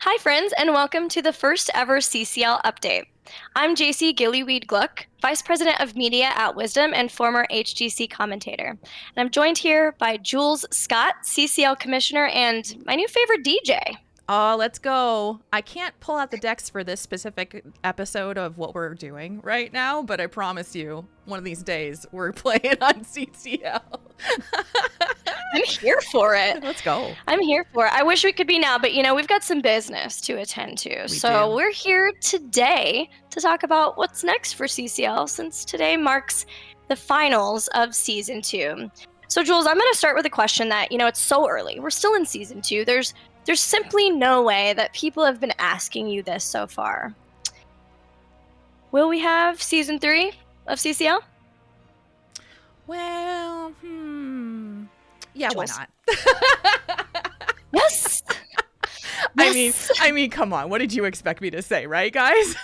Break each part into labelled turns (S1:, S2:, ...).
S1: Hi, friends, and welcome to the first ever CCL update. I'm JC Gillyweed Gluck, Vice President of Media at Wisdom and former HGC commentator. And I'm joined here by Jules Scott, CCL Commissioner, and my new favorite DJ.
S2: Oh, let's go. I can't pull out the decks for this specific episode of what we're doing right now, but I promise you, one of these days, we're playing on CCL.
S1: I'm here for it.
S2: Let's go.
S1: I'm here for it. I wish we could be now, but we've got some business to attend to. So we're here today to talk about what's next for CCL, since today marks the finals of Season 2. So, Jules, I'm going to start with a question that, it's so early. We're still in Season 2. There's simply no way that people have been asking you this so far. Will we have Season 3 of CCL?
S2: Well, yeah,
S1: Jules.
S2: why not?
S1: Yes.
S2: I mean, come on. What did you expect me to say, right, guys?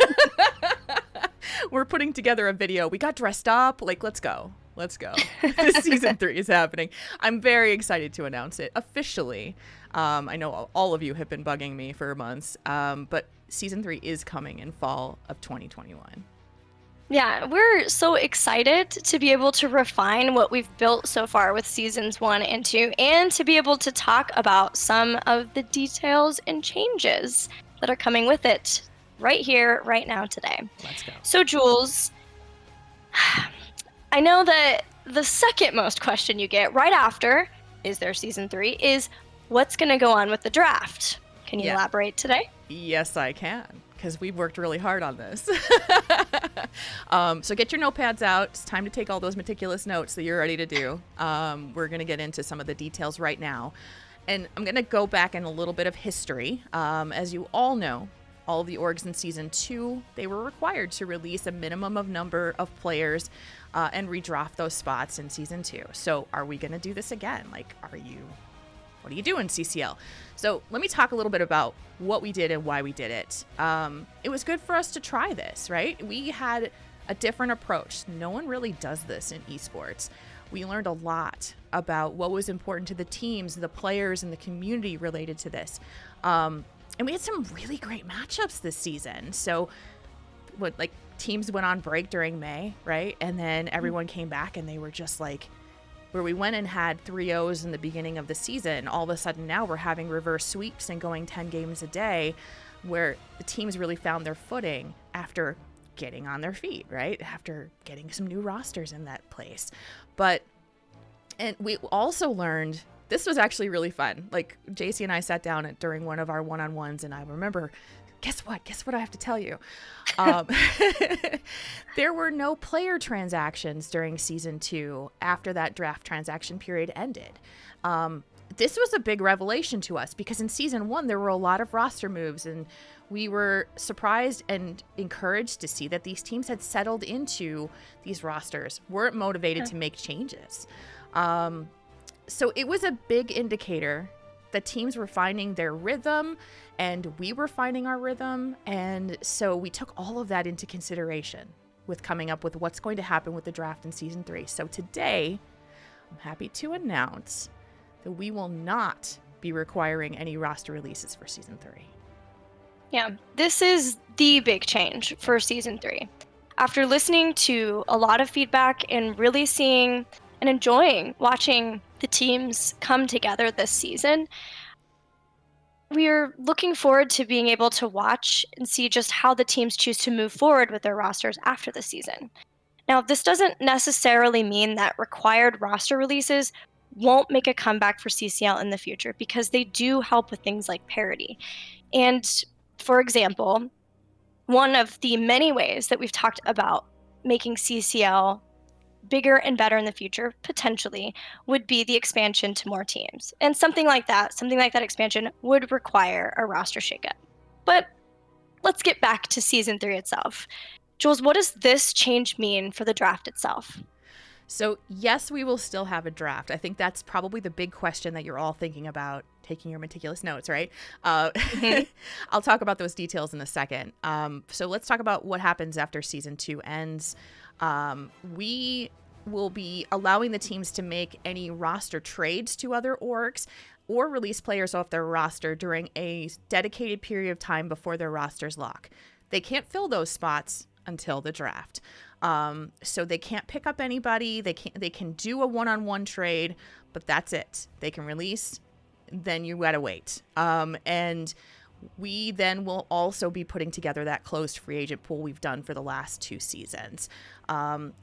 S2: We're putting together a video. We got dressed up. Let's go. Let's go. This Season 3 is happening. I'm very excited to announce it officially. I know all of you have been bugging me for months, but Season 3 is coming in fall of 2021.
S1: Yeah, we're so excited to be able to refine what we've built so far with Seasons 1 and 2, and to be able to talk about some of the details and changes that are coming with it right here, right now, today.
S2: Let's go.
S1: So, Jules, I know that the second most question you get right after, is there Season 3, is what's going to go on with the draft? Can you elaborate today?
S2: Yes, I can, because we've worked really hard on this. So get your notepads out. It's time to take all those meticulous notes that you're ready to do. We're going to get into some of the details right now. And I'm going to go back in a little bit of history. As you all know, all of the orgs in Season 2, they were required to release a minimum of number of players and redraft those spots in Season 2. So are we going to do this again? What are you doing, CCL? So let me talk a little bit about what we did and why we did it. It was good for us to try this, right? We had a different approach. No one really does this in esports. We learned a lot about what was important to the teams, the players, and the community related to this. And we had some really great matchups this season. So teams went on break during May, right? And then everyone came back and they were just where we went and had 3-0s in the beginning of the season, all of a sudden now we're having reverse sweeps and going 10 games a day, where the teams really found their footing after getting on their feet, right? After getting some new rosters in that place. And we also learned, this was actually really fun. JC and I sat down during one of our one-on-ones, and I remember, guess what I have to tell you? There were no player transactions during Season 2 after that draft transaction period ended. This was a big revelation to us because in Season 1, there were a lot of roster moves, and we were surprised and encouraged to see that these teams had settled into these rosters, weren't motivated to make changes. So it was a big indicator that teams were finding their rhythm and we were finding our rhythm. And so we took all of that into consideration with coming up with what's going to happen with the draft in Season 3. So today, I'm happy to announce that we will not be requiring any roster releases for Season 3.
S1: Yeah, this is the big change for Season 3. After listening to a lot of feedback and really seeing and enjoying watching the teams come together this season, we're looking forward to being able to watch and see just how the teams choose to move forward with their rosters after the season. Now, this doesn't necessarily mean that required roster releases won't make a comeback for CCL in the future, because they do help with things like parity. And for example, one of the many ways that we've talked about making CCL bigger and better in the future, potentially, would be the expansion to more teams. And something like that expansion would require a roster shakeup. But let's get back to Season 3 itself. Jules, what does this change mean for the draft itself?
S2: So yes, we will still have a draft. I think that's probably the big question that you're all thinking about, taking your meticulous notes, right? I'll talk about those details in a second. So let's talk about what happens after Season 2 ends. We will be allowing the teams to make any roster trades to other orgs or release players off their roster during a dedicated period of time before their rosters lock. They can't fill those spots until the draft. So they can't pick up anybody. They can do a one-on-one trade, but that's it. They can release, then you gotta wait. And we then will also be putting together that closed free agent pool we've done for the last 2 seasons.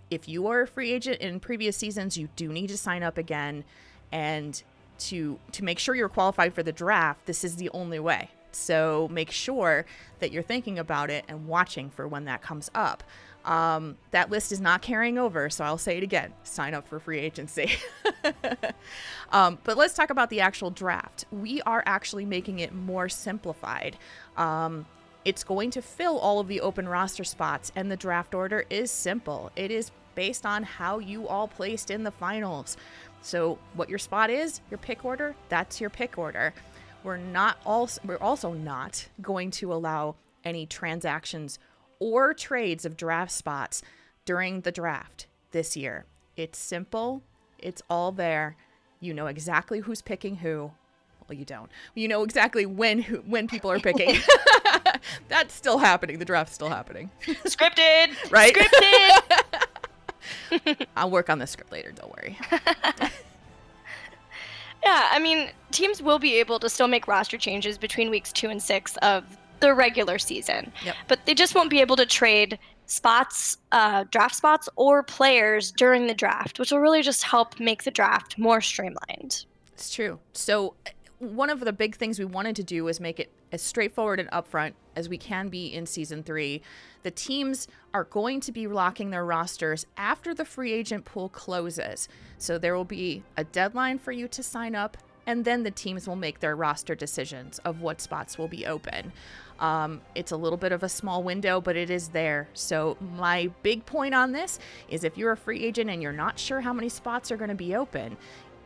S2: If you are a free agent in previous seasons, you do need to sign up again. And to make sure you're qualified for the draft, this is the only way. So make sure that you're thinking about it and watching for when that comes up. That list is not carrying over, so I'll say it again. Sign up for free agency. But let's talk about the actual draft. We are actually making it more simplified. It's going to fill all of the open roster spots, and the draft order is simple. It is based on how you all placed in the finals. So what your spot is, your pick order, that's your pick order. We're also not going to allow any transactions or trades of draft spots during the draft this year. It's simple. It's all there. You know exactly who's picking who. Well, you don't. You know exactly when people are picking. That's still happening. The draft's still happening.
S1: Scripted.
S2: Right?
S1: Scripted.
S2: I'll work on the script later. Don't worry.
S1: Yeah, I mean, teams will be able to still make roster changes between weeks 2 and 6 of the regular season.
S2: Yep.
S1: But they just won't be able to trade spots, draft spots, or players during the draft, which will really just help make the draft more streamlined.
S2: It's true. So one of the big things we wanted to do was make it as straightforward and upfront as we can be in Season 3. The teams are going to be locking their rosters after the free agent pool closes. So there will be a deadline for you to sign up, and then the teams will make their roster decisions of what spots will be open. It's a little bit of a small window, but it is there. So my big point on this is if you're a free agent and you're not sure how many spots are going to be open,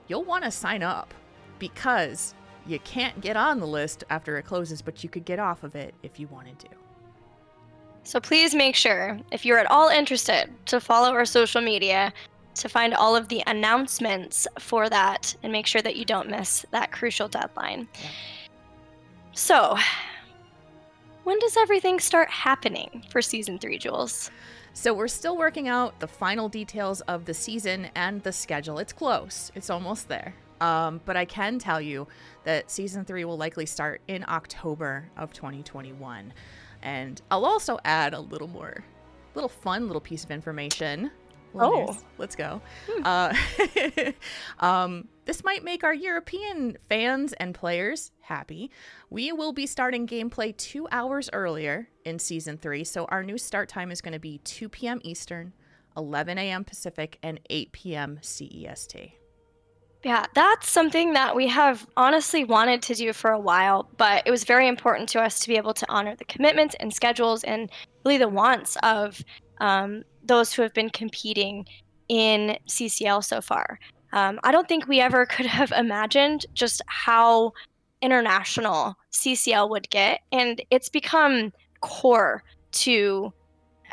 S2: you'll want to sign up, because you can't get on the list after it closes, but you could get off of it if you wanted to.
S1: So please make sure, if you're at all interested, to follow our social media to find all of the announcements for that and make sure that you don't miss that crucial deadline.
S2: Yeah.
S1: So, when does everything start happening for Season 3, Jules?
S2: So we're still working out the final details of the season and the schedule. It's close. It's almost there. But I can tell you that Season 3 will likely start in October of 2021. And I'll also add a little fun little piece of information. News. Let's go. This might make our European fans and players happy. We will be starting gameplay 2 hours earlier in Season 3. So our new start time is going to be 2 p.m. Eastern, 11 a.m. Pacific, and 8 p.m. CEST.
S1: Yeah, that's something that we have honestly wanted to do for a while, but it was very important to us to be able to honor the commitments and schedules and really the wants of those who have been competing in CCL so far. I don't think we ever could have imagined just how international CCL would get, and it's become core to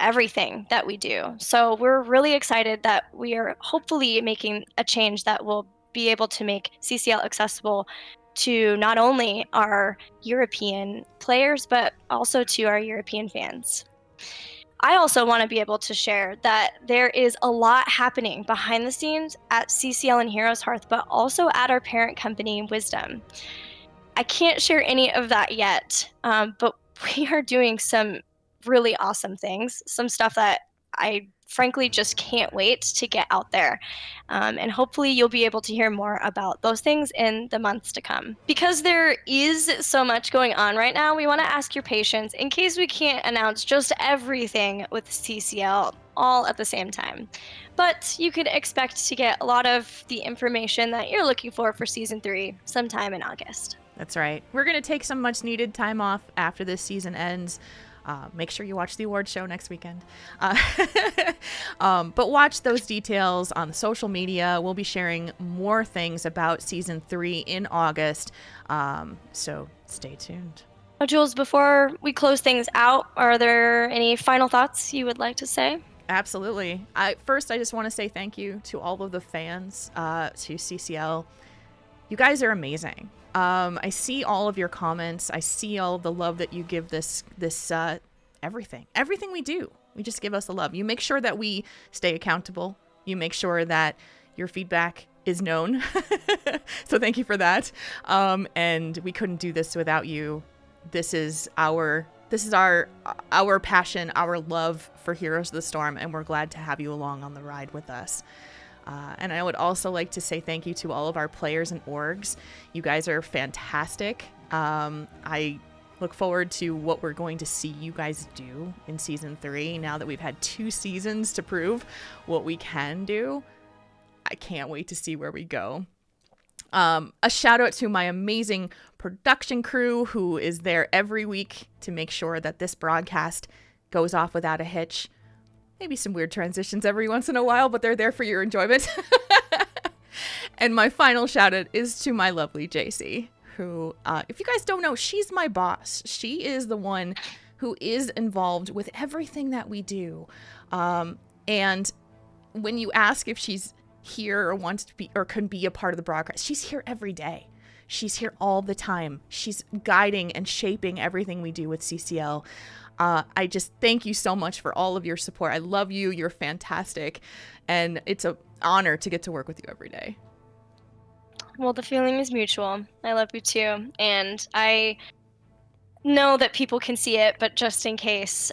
S1: everything that we do. So we're really excited that we are hopefully making a change that will be able to make CCL accessible to not only our European players, but also to our European fans. I also want to be able to share that there is a lot happening behind the scenes at CCL and HeroesHearth, but also at our parent company, Wisdom. I can't share any of that yet, but we are doing some really awesome things, some stuff that I frankly just can't wait to get out there. And hopefully you'll be able to hear more about those things in the months to come. Because there is so much going on right now, we want to ask your patience in case we can't announce just everything with CCL all at the same time. But you could expect to get a lot of the information that you're looking for Season 3 sometime in August.
S2: That's right. We're going to take some much needed time off after this season ends. Make sure you watch the awards show next weekend. But watch those details on the social media. We'll be sharing more things about Season 3 in August. So stay tuned.
S1: Oh, Jules, before we close things out, are there any final thoughts you would like to say?
S2: Absolutely. First, I just want to say thank you to all of the fans, to CCL. You guys are amazing. I see all of your comments. I see all of the love that you give this everything we do. We just give us the love. You make sure that we stay accountable. You make sure that your feedback is known. So thank you for that. And we couldn't do this without you. This is our passion, our love for Heroes of the Storm, and we're glad to have you along on the ride with us. And I would also like to say thank you to all of our players and orgs. You guys are fantastic. I look forward to what we're going to see you guys do in Season 3 now that we've had 2 seasons to prove what we can do. I can't wait to see where we go. A shout out to my amazing production crew who is there every week to make sure that this broadcast goes off without a hitch. Maybe some weird transitions every once in a while, but they're there for your enjoyment. And my final shout out is to my lovely JC, who, if you guys don't know, she's my boss. She is the one who is involved with everything that we do. And when you ask if she's here or wants to be or can be a part of the broadcast, she's here every day. She's here all the time. She's guiding and shaping everything we do with CCL. I just thank you so much for all of your support. I love you. You're fantastic. And it's an honor to get to work with you every day.
S1: Well, the feeling is mutual. I love you too. And I know that people can see it, but just in case,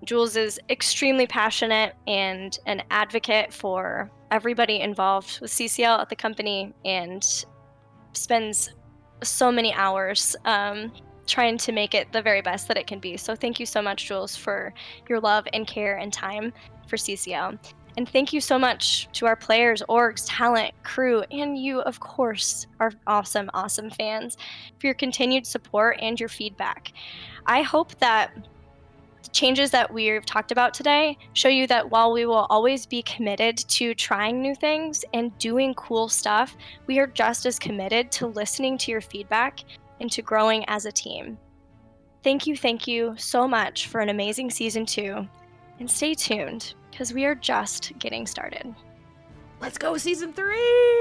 S1: Jules is extremely passionate and an advocate for everybody involved with CCL at the company and spends so many hours trying to make it the very best that it can be. So thank you so much, Jules, for your love and care and time for CCL. And thank you so much to our players, orgs, talent, crew, and you, of course, our awesome, awesome fans for your continued support and your feedback. I hope that the changes that we've talked about today show you that while we will always be committed to trying new things and doing cool stuff, we are just as committed to listening to your feedback and to growing as a team. Thank you so much for an amazing Season 2, and stay tuned, because we are just getting started.
S2: Let's go Season 3!